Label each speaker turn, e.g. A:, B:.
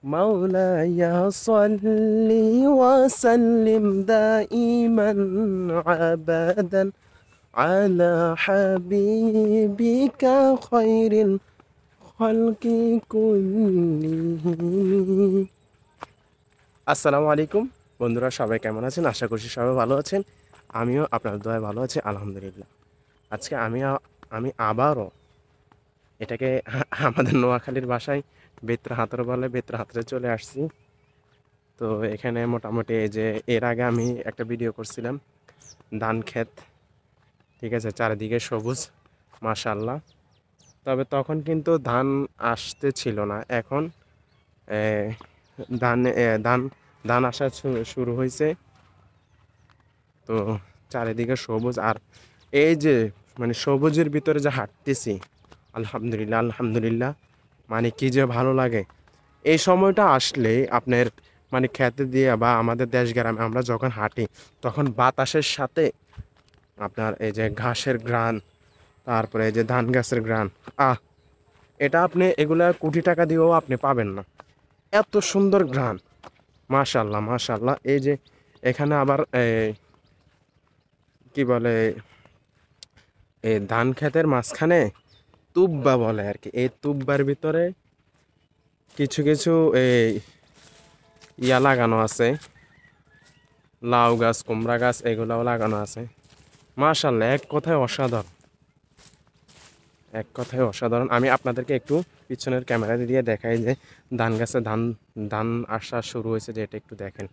A: مولاي صل وسلم دائما أبدا على حبيبك خير الخلق كلهم। আসসালামু আলাইকুম বন্ধুরা, সবাই কেমন আছেন? আশা করছি সবাই ভালো আছেন। আমিও আপনার দয়ায় ভালো আছি, আলহামদুলিল্লাহ। আজকে আমি আবারও এটাকে আমাদের নোয়াখালীর ভাষায় বেত্রাহাতর বলে, বেত্রাহাতরে চলে আসছি। তো এখানে মোটামুটি এই যে এর আগে আমি একটা ভিডিও করছিলাম ধান ক্ষেত, ঠিক আছে, চারিদিকে সবুজ মাশাআল্লাহ। তবে তখন কিন্তু ধান আসতে ছিল না। এখন এ, ধান এ, ধান ধান আসা শুরু হয়েছে। তো চারিদিকে সবুজ, আর এই যে মানে সবুজের ভিতরে যে হাঁটতেছি, আলহামদুলিল্লাহ আলহামদুলিল্লাহ, মানে কি যে ভালো লাগে। এই সময়টা আসলে আপনার মানে খেতে দিয়ে বা আমাদের দেশ গ্রামে আমরা যখন হাঁটি, তখন বাতাসের সাথে আপনার এই যে ঘাসের ঘ্রাণ, তারপরে এই যে ধান গাছের ঘ্রাণ, আহ এটা আপনি এগুলা কোটি টাকা দিয়েও আপনি পাবেন না, এত সুন্দর ঘ্রাণ। মাশাল্লাহ মাশাল্লাহ। এই যে এখানে আবার কি বলে, এই ধান ক্ষেতের মাঝখানে তুব্বা বলে আর কি, এই তুব্বার ভিতরে কিছু কিছু এই লাগানো আছে, লাউ গাছ, কুমড়া গাছ, এগুলাও লাগানো আছে। মাশাল্লাহ, এক কথায় অসাধারণ, এক কথায় অসাধারণ। আমি আপনাদেরকে একটু পিছনের ক্যামেরা দিয়ে দেখাই যে ধান গাছে ধান ধান আসা শুরু হয়েছে, যে এটা একটু দেখেন।